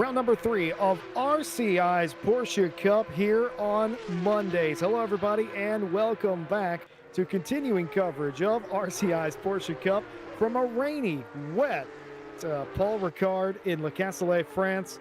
Round number 3 of RCI's Porsche Cup here on Mondays. Hello, everybody, and welcome back to continuing coverage of RCI's Porsche Cup from a rainy, wet Paul Ricard in Le Castellet, France.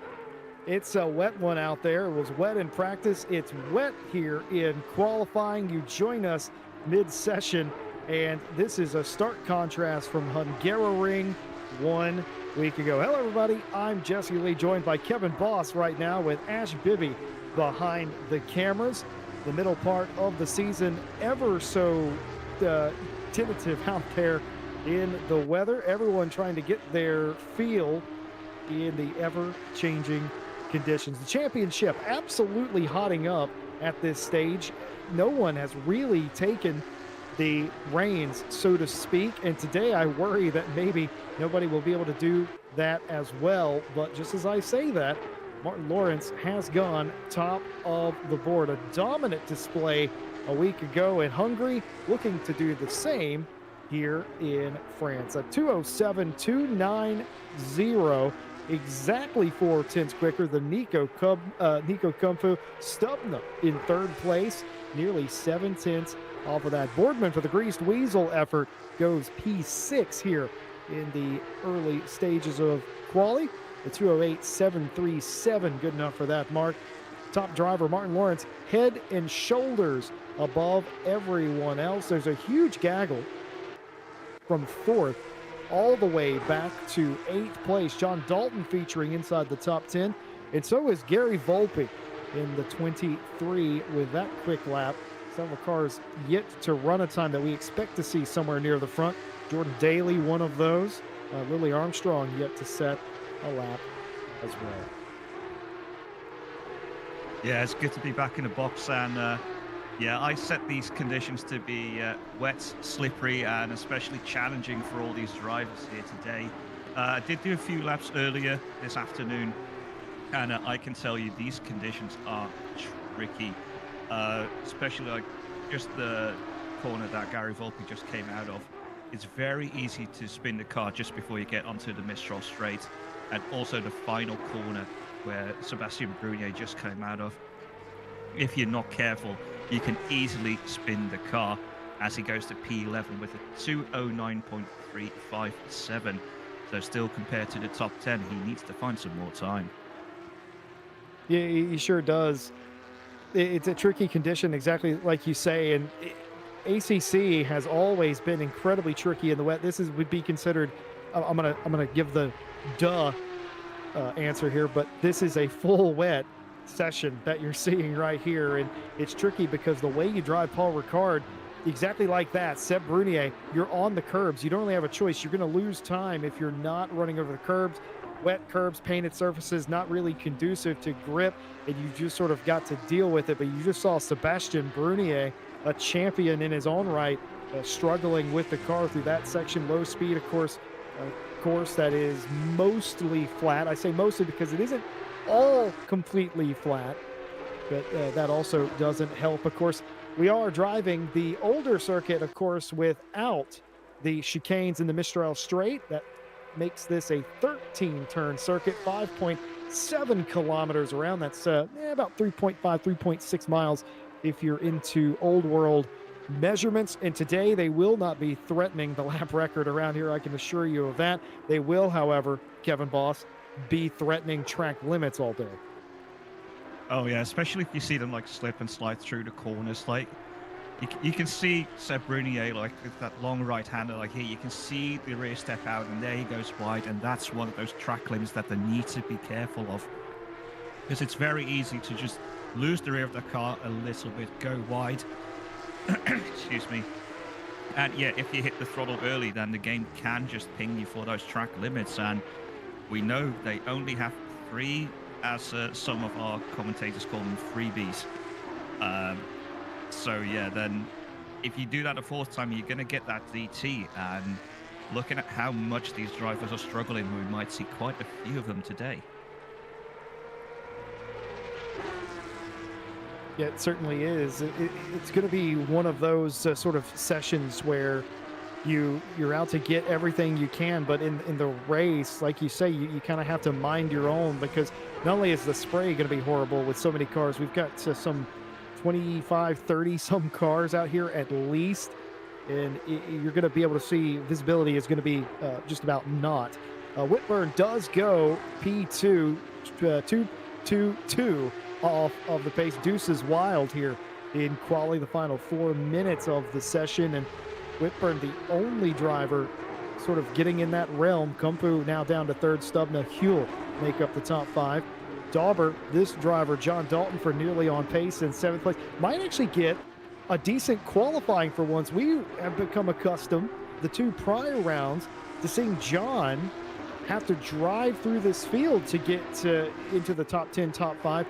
It's a wet one out there. It was wet in practice. It's wet here in qualifying. You join us mid-session, and this is a stark contrast from Hungaroring 1 week ago. Hello, everybody. I'm Jesse Lee, joined by Kevin Boss right now with Ash Bibby behind the cameras. The middle part of the season, ever so tentative out there in the weather. Everyone trying to get their feel in the ever-changing conditions. The championship absolutely hotting up at this stage. No one has really taken the reins, so to speak, and today I worry that maybe nobody will be able to do that as well. But just as I say that, Martin Lawrence has gone top of the board. A dominant display a week ago in Hungary, looking to do the same here in France. A 2:07.290, exactly 4/10 quicker than Nico Kumfu. Stubna in third place, nearly 7/10 off of that. Boardman for the Greased Weasel effort goes P6 here in the early stages of quali. The 2:08.737, good enough for that mark. Top driver Martin Lawrence, head and shoulders above everyone else. There's a huge gaggle from fourth all the way back to 8th place. John Dalton featuring inside the top 10, and so is Gary Volpe in the 23 with that quick lap. Several cars yet to run a time that we expect to see somewhere near the front. Jordan Daly, one of those. Lily Armstrong yet to set a lap as well. Yeah, it's good to be back in the box, and yeah, I set these conditions to be wet, slippery, and especially challenging for all these drivers here today. I did do a few laps earlier this afternoon, and I can tell you these conditions are tricky, especially like just the corner that Gary Volpe just came out of. It's very easy to spin the car just before you get onto the Mistral straight, and also the final corner where Sebastian Brunier just came out of. If you're not careful, you can easily spin the car as he goes to P11 with a 2:09.357. So still compared to the top 10, he needs to find some more time. Yeah, he sure does. It's a tricky condition, exactly like you say, and ACC has always been incredibly tricky in the wet. This would be considered. I'm gonna give the answer here, but this is a full wet session that you're seeing right here, and it's tricky because the way you drive Paul Ricard, exactly like that, Seb Brunier, you're on the curbs. You don't really have a choice. You're going to lose time if you're not running over the curbs. Wet curbs, painted surfaces, not really conducive to grip, and you just sort of got to deal with it. But you just saw Sebastian Brunier, a champion in his own right, struggling with the car through that section. Low speed, of course, course that is mostly flat. I say mostly because it isn't all completely flat, but that also doesn't help. Of course, we are driving the older circuit, of course, without the chicanes in the Mistral straight. That makes this a 13-turn circuit, 5.7 kilometers around. That's about 3.5, 3.6 miles if you're into old world measurements. And today they will not be threatening the lap record around here, I can assure you of that. They will, however, Kevin Boss, be threatening track limits all day. Oh yeah, especially if you see them like slip and slide through the corners. Like you can see Seb Brunier, like with that long right hander, like here you can see the rear step out, and there he goes wide, and that's one of those track limits that they need to be careful of, because it's very easy to just lose the rear of the car a little bit, go wide. Excuse me. And yeah, if you hit the throttle early, then the game can just ping you for those track limits, and we know they only have 3, as some of our commentators call them, freebies. So yeah, then if you do that a 4th time, you're going to get that DT, and looking at how much these drivers are struggling, we might see quite a few of them today. Yeah, it certainly is. It's going to be one of those sort of sessions where you're out to get everything you can, but in the race, like you say, you kind of have to mind your own, because not only is the spray going to be horrible with so many cars, we've got some 25, 30 some cars out here at least, and you're going to be able to see visibility is going to be just about not. Whitburn does go P2, 2-2-2 off of the pace. Deuce is wild here in quali, the final 4 minutes of the session, and Whitburn, the only driver sort of getting in that realm. Kumpu now down to third. Stubna, Huel make up the top 5. Dauber, this driver, John Dalton, for nearly on pace in 7th place. Might actually get a decent qualifying for once. We have become accustomed the 2 prior rounds to seeing John have to drive through this field to get into the top 10, top 5.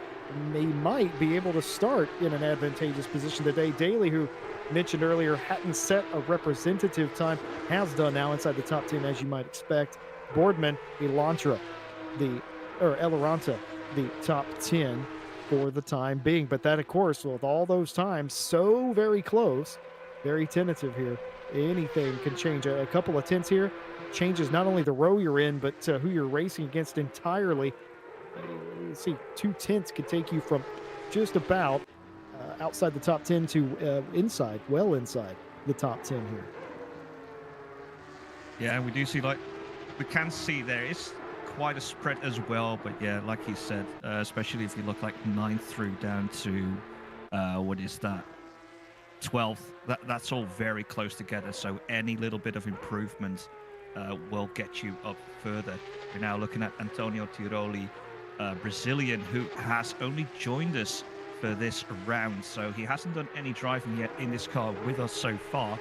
He might be able to start in an advantageous position today. Daly, who mentioned earlier, hadn't set a representative time, has done now inside the top 10, as you might expect. Boardman, Eloranta, the top 10 for the time being. But that, of course, with all those times so very close, very tentative here, anything can change. A couple of tenths here changes not only the row you're in, but who you're racing against entirely. Let's see, 2 tenths could take you from just about outside the top 10 to inside the top 10 here. Yeah, we do see, like, we can see there is quite a spread as well, but yeah, like you said, especially if you look like 9th through down to what is that, 12th, that's all very close together, so any little bit of improvement will get you up further. We're now looking at Antonio Tiroli, Brazilian, who has only joined us for this round, so he hasn't done any driving yet in this car with us so far,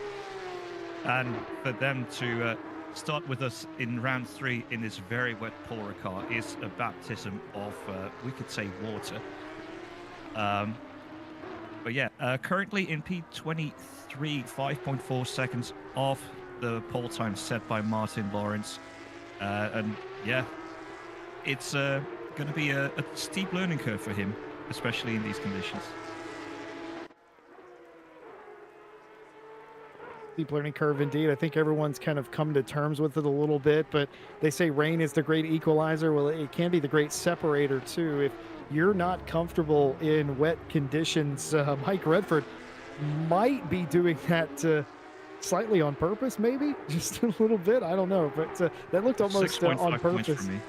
and for them to start with us in round 3 in this very wet Porsche car is a baptism of we could say water. But yeah, currently in P23, 5.4 seconds off the pole time set by Martin Lawrence, and yeah, it's going to be a steep learning curve for him, especially in these conditions. Steep learning curve indeed. I think everyone's kind of come to terms with it a little bit, but they say rain is the great equalizer. Well, it can be the great separator too. If you're not comfortable in wet conditions, Mike Redford might be doing that slightly on purpose, maybe just a little bit. I don't know, but that looked almost on purpose. For me.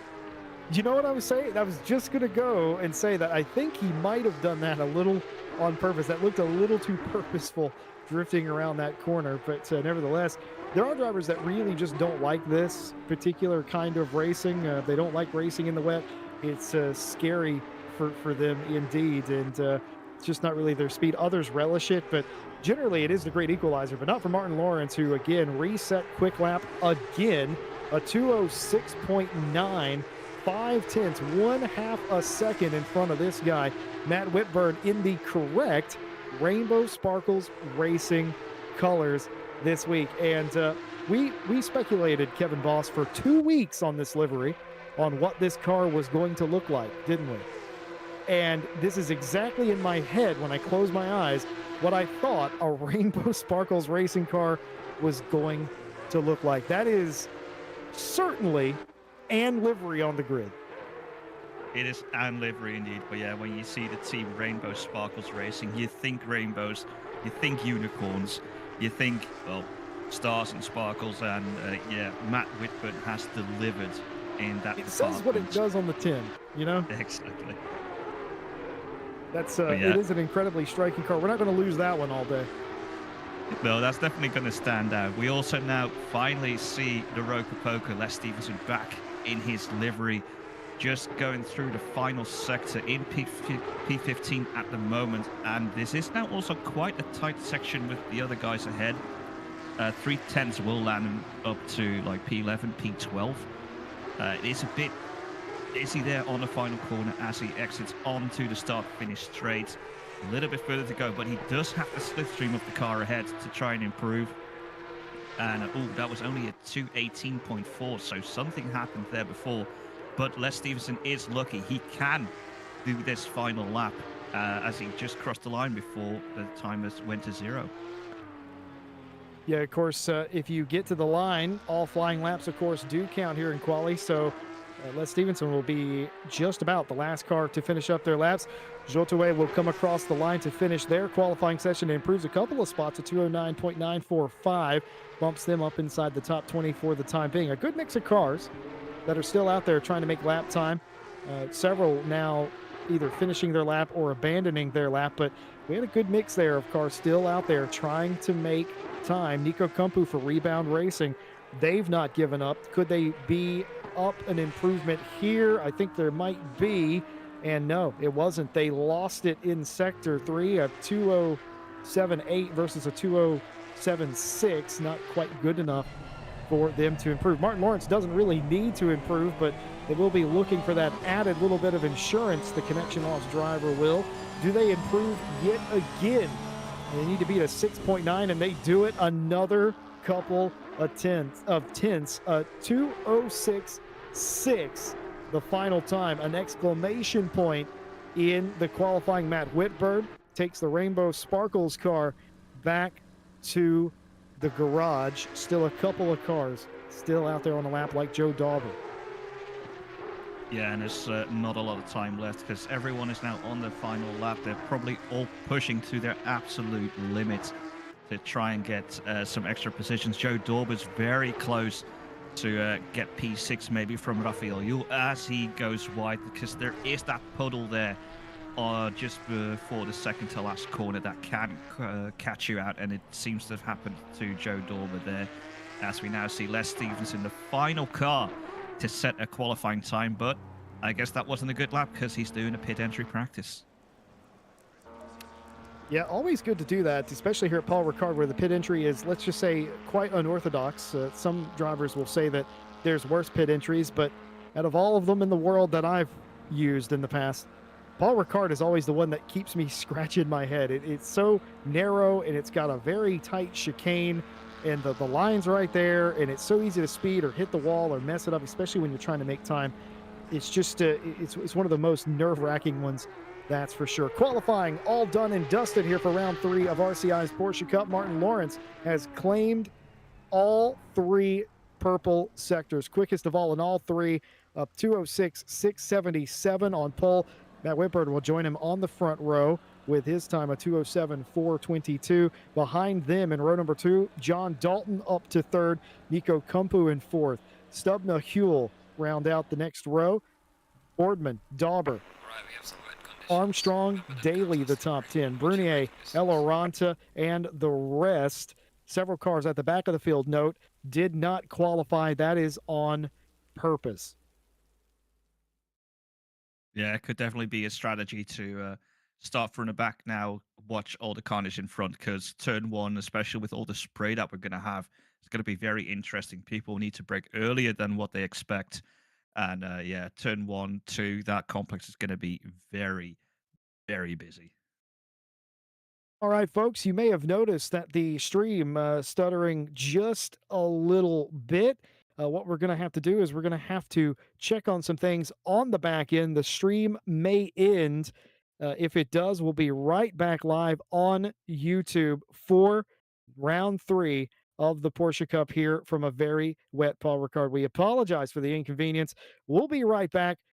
You know what I was saying? I was just going to go and say that I think he might have done that a little on purpose. That looked a little too purposeful, drifting around that corner. But nevertheless, there are drivers that really just don't like this particular kind of racing. They don't like racing in the wet. It's scary for them indeed. And it's just not really their speed. Others relish it, but generally it is the great equalizer, but not for Martin Lawrence, who again reset quick lap again, a 206.9. 0.5, 1/2 a second in front of this guy, Matt Whitburn, in the correct Rainbow Sparkles Racing colors this week. And we speculated, Kevin Boss, for 2 weeks on this livery on what this car was going to look like, didn't we? And this is exactly in my head when I close my eyes what I thought a Rainbow Sparkles Racing car was going to look like. That is certainly and livery on the grid. It is and livery indeed, but yeah, when you see the team Rainbow Sparkles Racing, you think rainbows, you think unicorns, you think, well, stars and sparkles, and yeah, Matt Whitburn has delivered in that. It says what it does on the tin, you know? Exactly. That's yeah. It is an incredibly striking car. We're not going to lose that one all day. No, that's definitely going to stand out. We also now finally see the Roker Poker, Les Stevenson, back in his livery, just going through the final sector in P15 at the moment. And this is now also quite a tight section with the other guys ahead. 3/10 will land him up to like P11, P12. It is a bit dizzy there on the final corner as he exits onto the start-finish straight. A little bit further to go, but he does have the slipstream of the car ahead to try and improve. And that was only a 218.4, so something happened there before. But Les Stevenson is lucky. He can do this final lap as he just crossed the line before the timers went to 0. Yeah, of course, if you get to the line, all flying laps, of course, do count here in quali. So Les Stevenson will be just about the last car to finish up their laps. Jotaway will come across the line to finish their qualifying session and improves a couple of spots to 209.945, bumps them up inside the top 20 for the time being. A good mix of cars that are still out there trying to make lap time. Several now either finishing their lap or abandoning their lap, but we had a good mix there of cars still out there trying to make time. Nico Kumpu for Rebound Racing, they've not given up. Could they be up an improvement here? I think there might be, and no, it wasn't. They lost it in Sector 3, a 2:07.8 versus a 2:07.6, not quite good enough for them to improve. Martin Lawrence doesn't really need to improve, but they will be looking for that added little bit of insurance. The connection loss driver will. Do they improve yet again? They need to beat a 6.9, and they do it. Another couple of tenths. 2:06.6, the final time. An exclamation point in the qualifying. Matt Whitbird takes the Rainbow Sparkles car back to the garage. Still a couple of cars still out there on the lap, like Joe Dauber. Yeah, and there's not a lot of time left because everyone is now on the final lap. They're probably all pushing to their absolute limit to try and get some extra positions. Joe Dauber's very close to get P6 maybe from Rafael Yule as he goes wide, because there is that puddle there just before the second to last corner that can catch you out, and it seems to have happened to Joe Dauber there, as we now see Les Stevenson, the final car to set a qualifying time. But I guess that wasn't a good lap because he's doing a pit entry practice. Yeah, always good to do that, especially here at Paul Ricard, where the pit entry is, let's just say, quite unorthodox. Some drivers will say that there's worse pit entries, but out of all of them in the world that I've used in the past, Paul Ricard is always the one that keeps me scratching my head. It's so narrow, and it's got a very tight chicane, and the line's right there, and it's so easy to speed or hit the wall or mess it up, especially when you're trying to make time. It's just it's one of the most nerve-wracking ones, that's for sure. Qualifying all done and dusted here for round 3 of RCI's Porsche Cup. Martin Lawrence has claimed all 3 purple sectors, quickest of all in all 3, up 2:06.677 on pole. Matt Whitbird will join him on the front row with his time of 2:07.422. Behind them in row number 2, John Dalton up to 3rd, Nico Kumpu in 4th. Stubna Huel round out the next row. Boardman, Dauber, Armstrong, Daly the top 10. Brunier, Eloranta, and the rest. Several cars at the back of the field, note, did not qualify. That is on purpose. Yeah, it could definitely be a strategy to start from the back now, watch all the carnage in front, because turn 1, especially with all the spray that we're going to have, it's going to be very interesting. People need to brake earlier than what they expect. And yeah, turn 1, 2, that complex is going to be very, very busy. All right, folks, you may have noticed that the stream stuttering just a little bit. What we're going to have to do is we're going to have to check on some things on the back end. The stream may end. If it does, we'll be right back live on YouTube for round 3 of the Porsche Cup here from a very wet Paul Ricard. We apologize for the inconvenience. We'll be right back